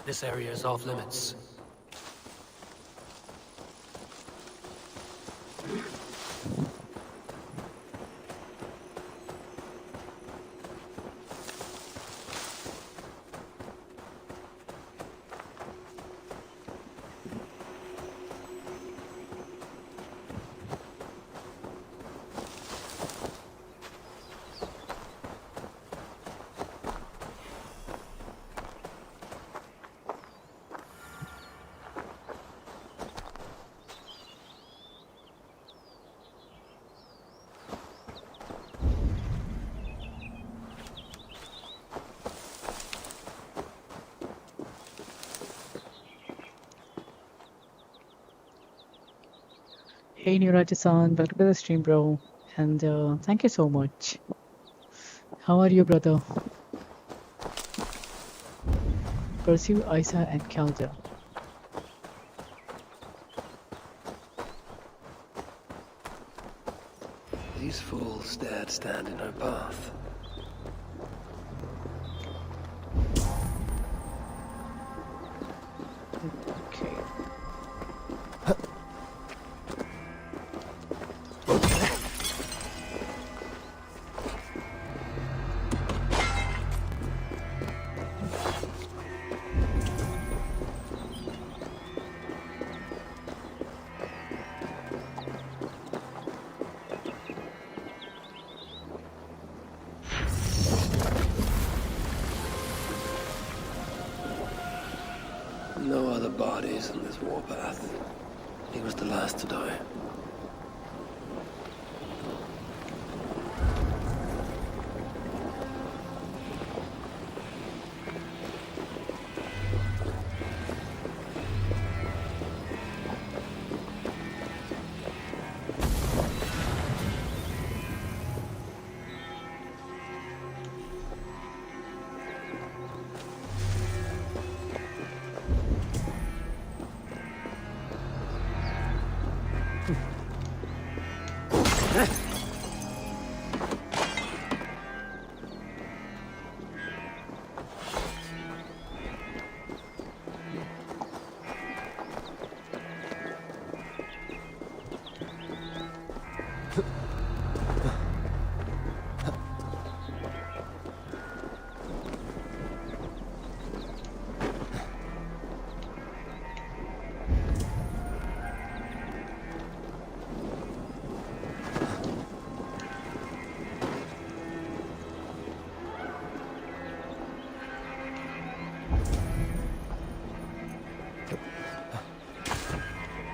This area is off limits. Hey Niraj-san, welcome to the stream, bro. And thank you so much. How are you, brother? Pursue Isa and Calder. These fools dared stand in her path. Okay. No other bodies on this warpath. He was the last to die.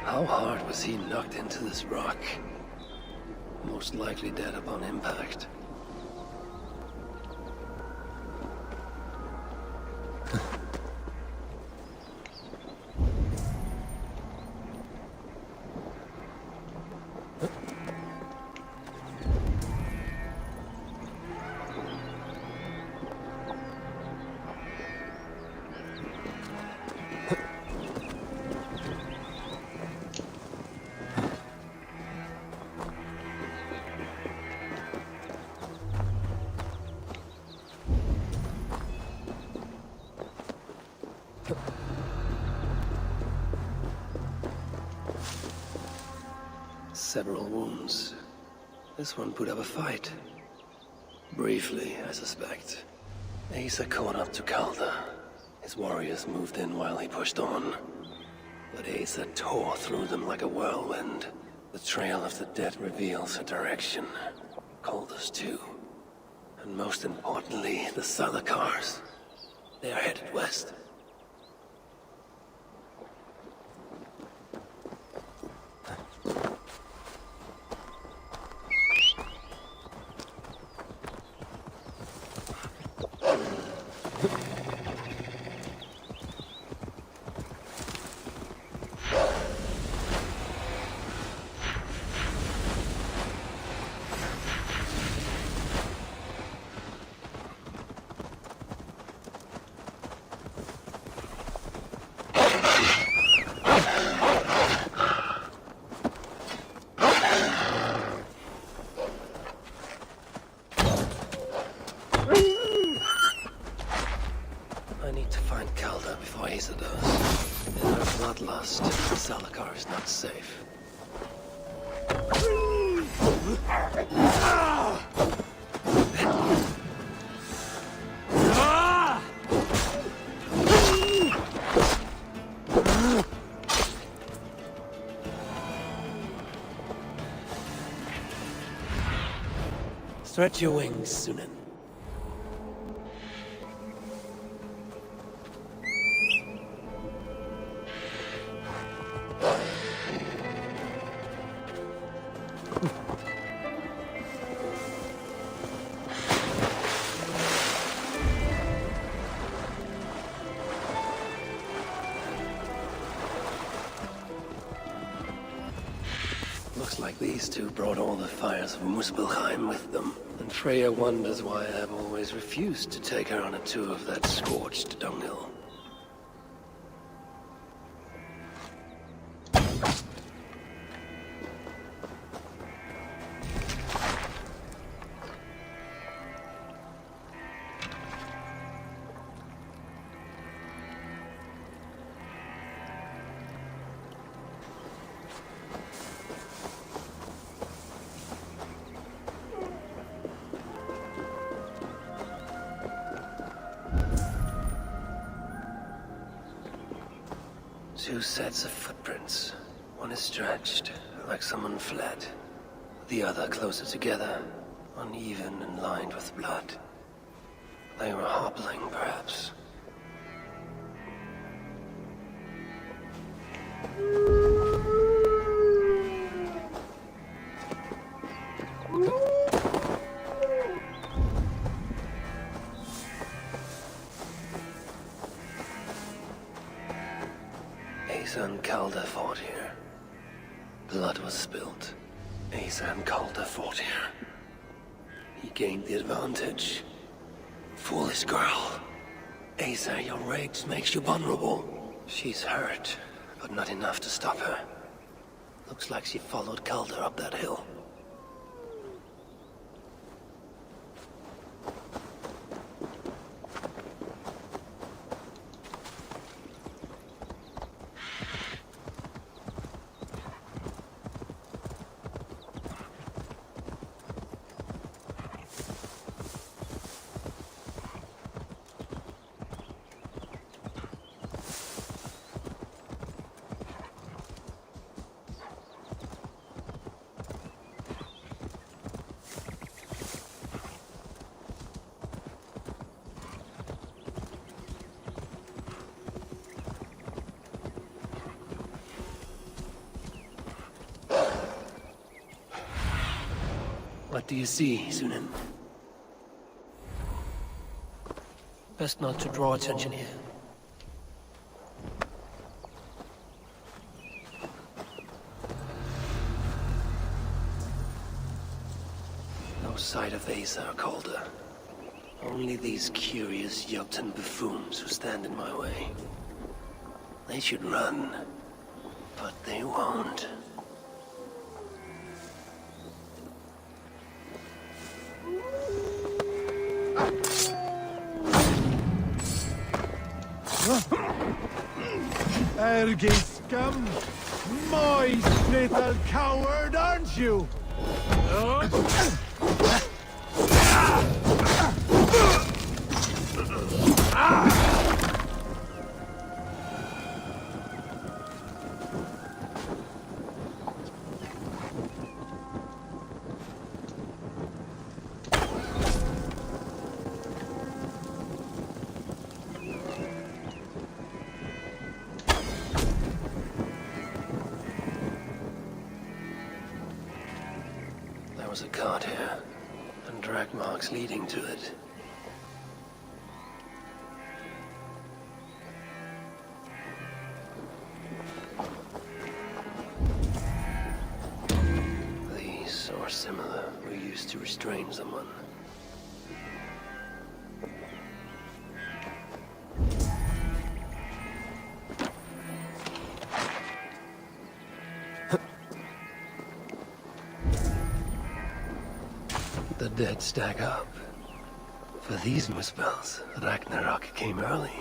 How hard was he knocked into this rock? Most likely dead upon impact. Several wounds. This one put up a fight. Briefly, I suspect. Asa caught up to Calder. His warriors moved in while he pushed on. But Asa tore through them like a whirlwind. The trail of the dead reveals her direction. Calder's too. And most importantly, the Salakars. They are headed west. I need to find Calder before he Asa does. In her bloodlust, Salakar is not safe. Stretch your wings, Sunan. Looks like these two brought all the fires of Muspelheim with them. And Freya wonders why I have always refused to take her on a tour of that scorched dunghill. Two sets of footprints. One is stretched, like someone fled. The other closer together, uneven and lined with blood. They were hobbling, perhaps. Asa and Calder fought here. Blood was spilled. Asa and Calder fought here. He gained the advantage. Foolish girl. Asa, your rage makes you vulnerable. She's hurt, but not enough to stop her. Looks like she followed Calder up that hill. What do you see, Sunan? Best not to draw attention here. No sight of Asa or Calder. Only these curious Jotun buffoons who stand in my way. They should run, but they won't. Ergey scum! Moist little coward, aren't you? There was a cart here, and drag marks leading to it. These, or similar, were used to restrain someone. The dead stack up. For these Muspels, Ragnarok came early.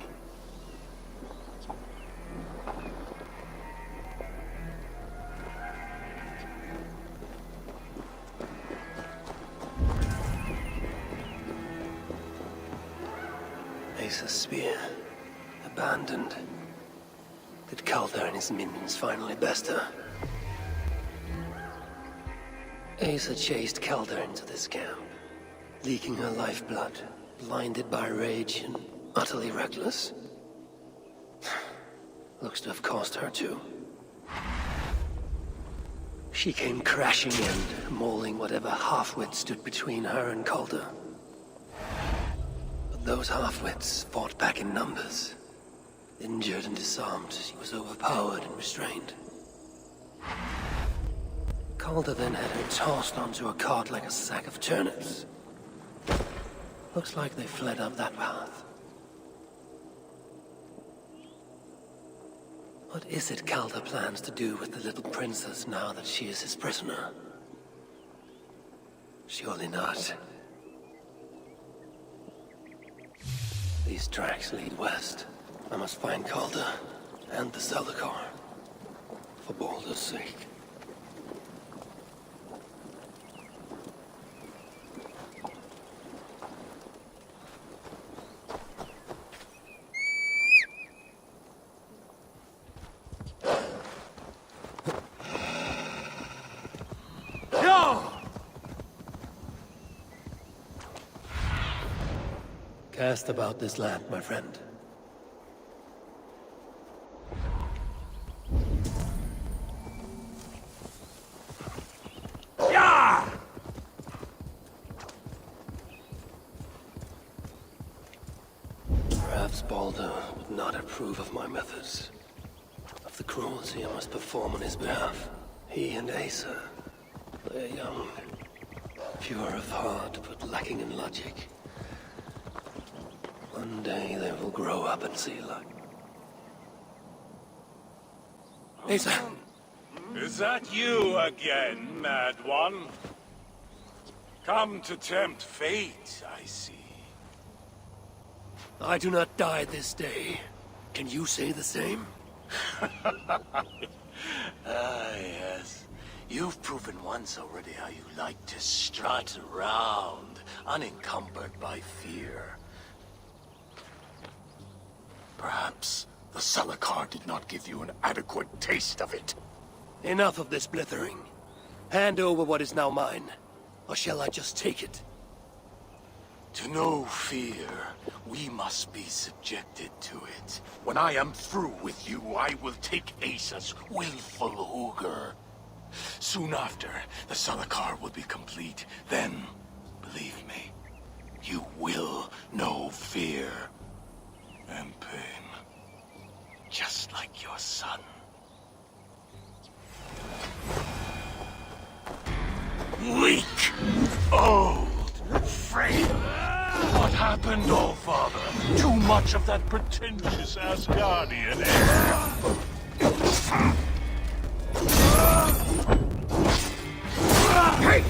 Ace's spear. Abandoned. Did Calder and his minions finally best her? Asa chased Calder into this camp, leaking her lifeblood, blinded by rage and utterly reckless. Looks to have cost her too. She came crashing in, mauling whatever half-wit stood between her and Calder. But those half-wits fought back in numbers. Injured and disarmed, she was overpowered and restrained. Calder then had her tossed onto a cart like a sack of turnips. Looks like they fled up that path. What is it Calder plans to do with the little princess now that she is his prisoner? Surely not. These tracks lead west. I must find Calder and the Zalakar. For Baldur's sake. Cast about this land, my friend. Yeah! Perhaps Baldur would not approve of my methods. Of the cruelty I must perform on his behalf. He and Asa, they are young. Pure of heart, but lacking in logic. One day they will grow up and see luck. Asa! Is that you again, mad one? Come to tempt fate, I see. I do not die this day. Can you say the same? Ah, yes. You've proven once already how you like to strut around, unencumbered by fear. Perhaps the Zalakar did not give you an adequate taste of it. Enough of this blithering. Hand over what is now mine, or shall I just take it? To know fear, we must be subjected to it. When I am through with you, I will take Asa's willful Hugr. Soon after, the Zalakar will be complete. Then, believe me, you will know fear and pain. Just like your son. Weak, old, frail. What happened, All Father? Too much of that pretentious Asgardian air. Hey!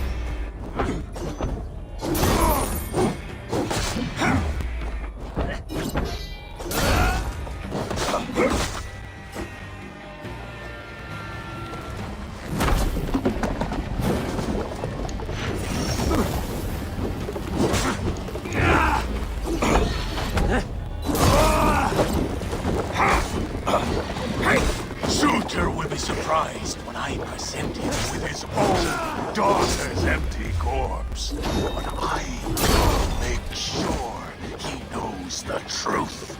Suitor will be surprised when I present him with his own daughter's empty corpse. But I will make sure he knows the truth.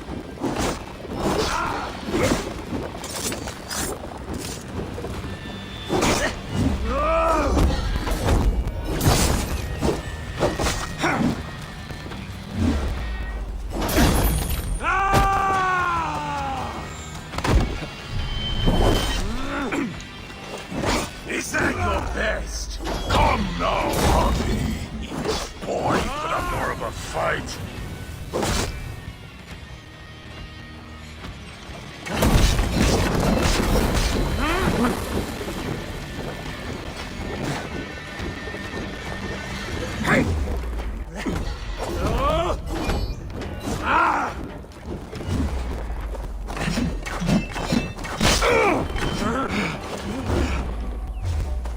Is that your best? Come now, Harvey. Boy, you put up more of a fight. Hey!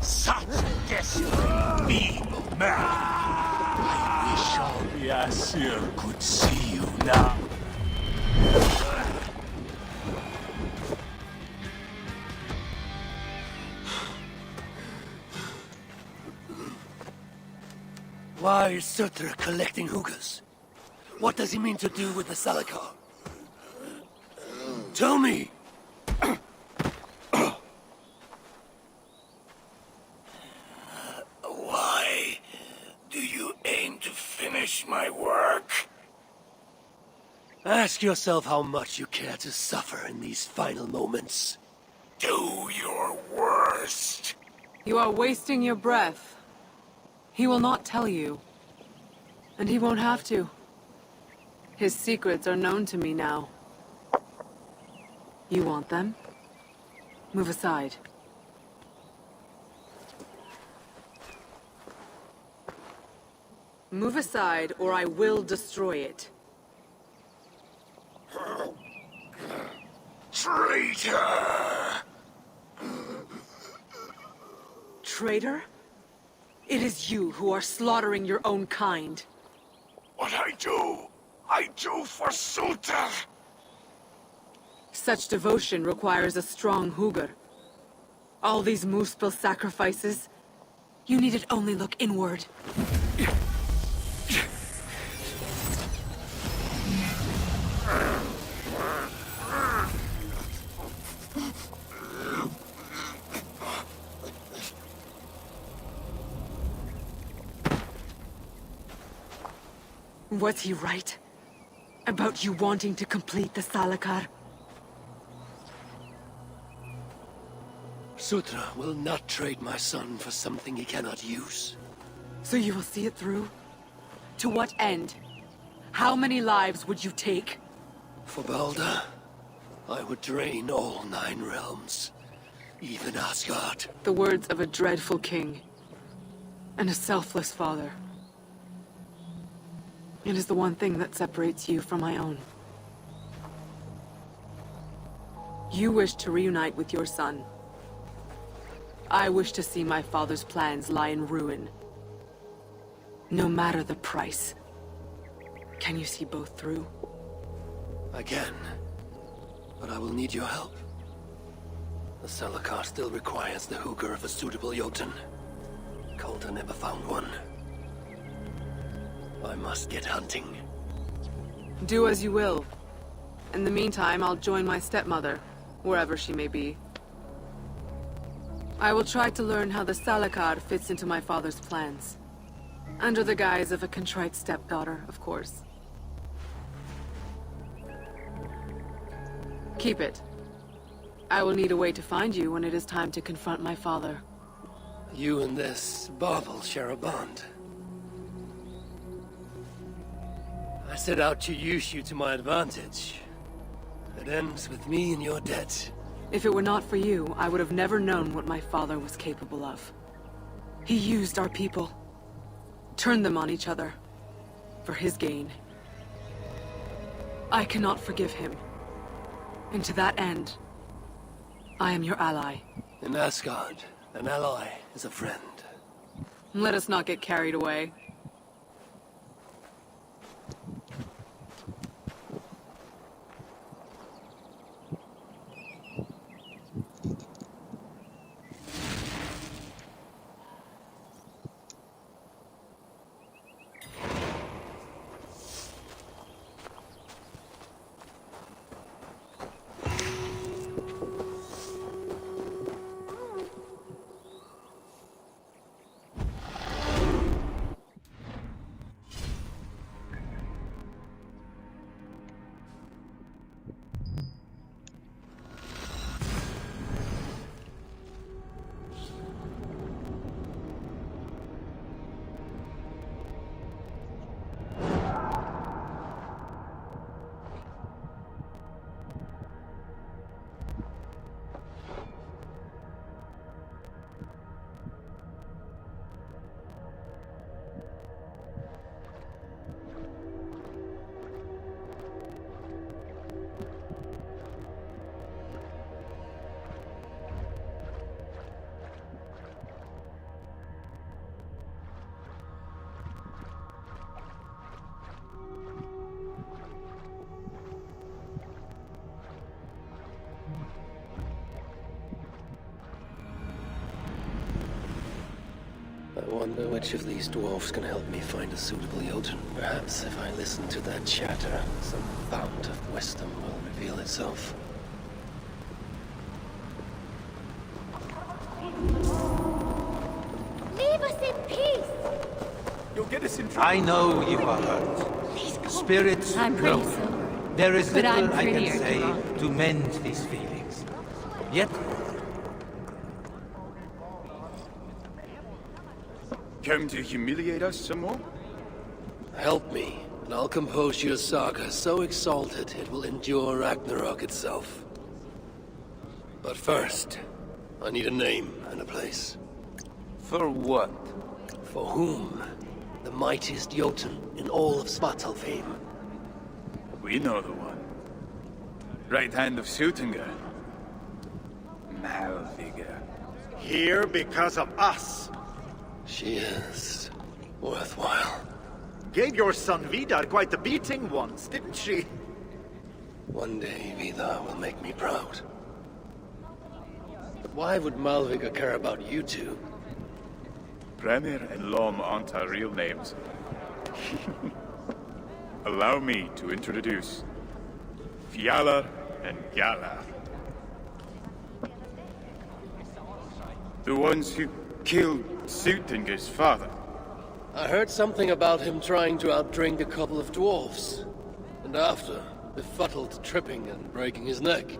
Such desperate, feeble man. I wish all the Aesir could see you now. Why is Sutra collecting hookahs? What does he mean to do with the Salakar? Tell me! Why do you aim to finish my work? Ask yourself how much you care to suffer in these final moments. Do your worst. You are wasting your breath. He will not tell you. And he won't have to. His secrets are known to me now. You want them? Move aside. Move aside, or I will destroy it. Traitor! Traitor? It is you who are slaughtering your own kind. What I do for Suter! Such devotion requires a strong Hugr. All these Muspel sacrifices, you needed only look inward. Was he right? About you wanting to complete the Salakar? Sutra will not trade my son for something he cannot use. So you will see it through? To what end? How many lives would you take? For Balder, I would drain all 9 realms. Even Asgard. The words of a dreadful king. And a selfless father. It is the one thing that separates you from my own. You wish to reunite with your son. I wish to see my father's plans lie in ruin. No matter the price. Can you see both through? I can. But I will need your help. The Salakar still requires the hooker of a suitable Jotun. Calder never found one. I must get hunting. Do as you will. In the meantime, I'll join my stepmother, wherever she may be. I will try to learn how the Salakar fits into my father's plans. Under the guise of a contrite stepdaughter, of course. Keep it. I will need a way to find you when it is time to confront my father. You and this bauble share a bond. I set out to use you to my advantage. It ends with me in your debt. If it were not for you, I would have never known what my father was capable of. He used our people. Turned them on each other. For his gain. I cannot forgive him. And to that end, I am your ally. In Asgard, an ally is a friend. Let us not get carried away. wonder which of these dwarfs can help me find a suitable Jotun. Perhaps if I listen to that chatter, some fount of wisdom will reveal itself. Leave us in peace! You'll get us in trouble. I know you are hurt. Spirits I'm pretty know. sober. There is But little I'm I can prettier, say Javon. to mend these feelings. Yet, Come to humiliate us some more? Help me, and I'll compose your saga so exalted it will endure Ragnarok itself. But first, I need a name and a place. for what? For whom? The mightiest Jotun in all of Svartalfheim. We know the one. Right hand of Sutinga. Malviga. Here because of us. She is worthwhile. Gave your son Vidar quite the beating once, didn't she? One day, Vidar will make me proud. But why would Malviga care about you two? Premier and Lom aren't our real names. Allow me to introduce Fjalar and Galar. The ones who killed Sutinga's father. I heard something about him trying to outdrink a couple of dwarfs. And after, befuddled tripping and breaking his neck.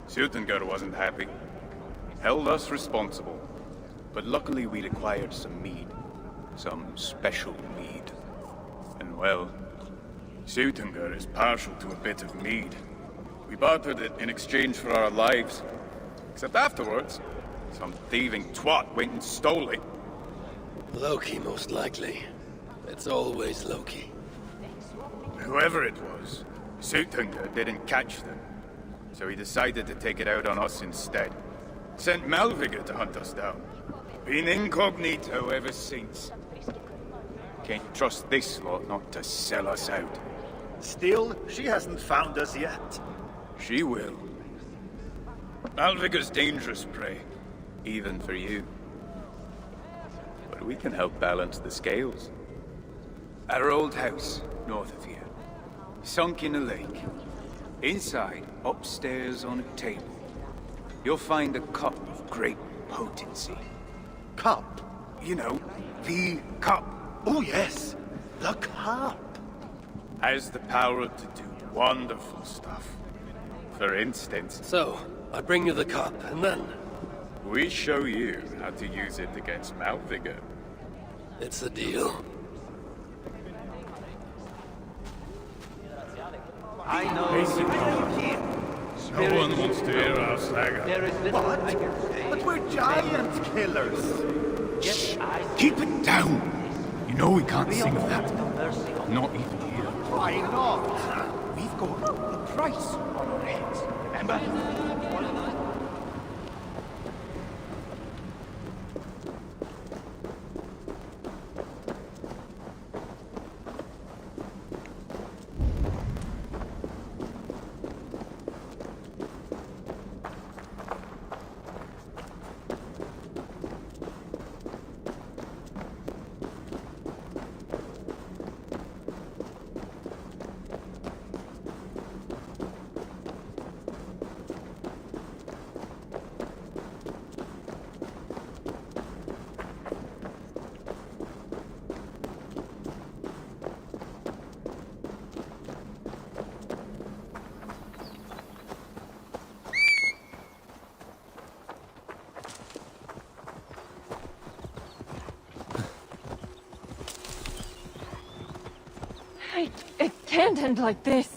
Sutinga wasn't happy. Held us responsible. But luckily we'd acquired some mead. Some special mead. And well, Sutinga is partial to a bit of mead. We bartered it in exchange for our lives. Except afterwards, some thieving twat went and stole it. Loki, most likely. It's always Loki. Whoever it was, Sutinga didn't catch them. So he decided to take it out on us instead. Sent Malviga to hunt us down. Been incognito ever since. Can't trust this lot not to sell us out. Still, she hasn't found us yet. She will. Malviga's dangerous prey, even for you. But we can help balance the scales. At our old house, north of here. Sunk in a lake. Inside, upstairs on a table, you'll find a cup of great potency. Cup? You know, the cup. Oh yes, the cup. Has the power to do wonderful stuff. For instance, So, I bring you the cup, and then... we show you how to use it against Malviga. It's a deal. I know you are here. No one wants to hear our saga. There is little What? I can say. But we're giant killers. Yet I Keep it down! You know we can't we sing all of have that. mercy on Not even here. Why not? We've got a price on our heads, remember? It can't end like this.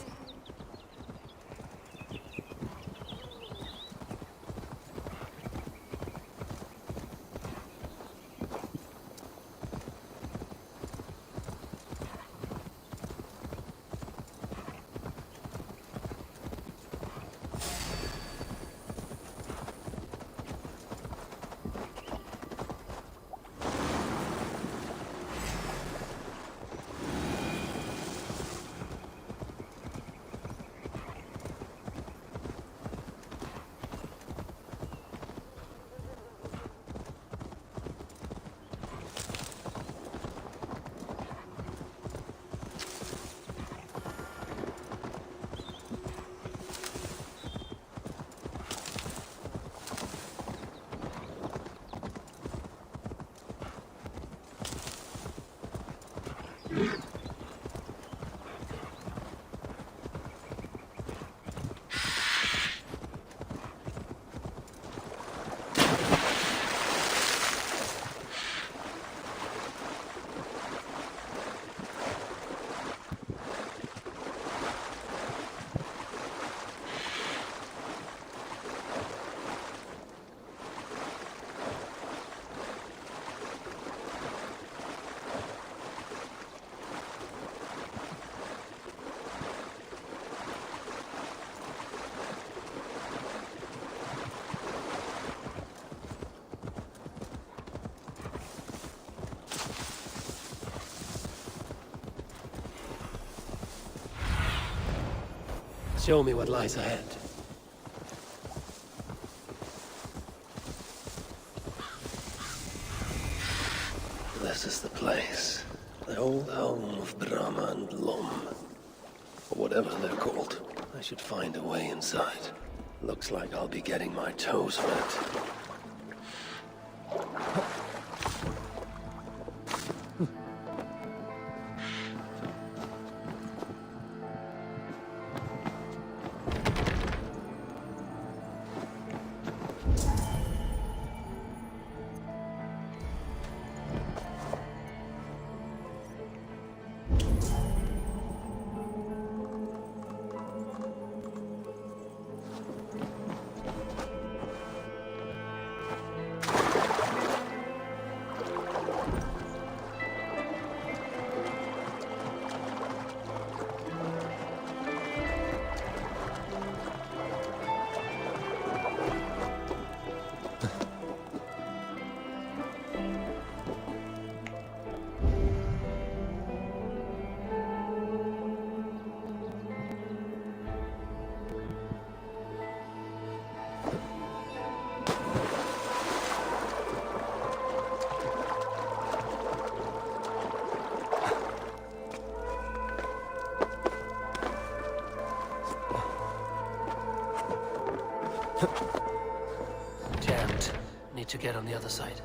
Show me what lies ahead. This is the place. The old home of Brahma and Lom. Or whatever they're called. I should find a way inside. Looks like I'll be getting my toes wet. Jammed. Need to get on the other side.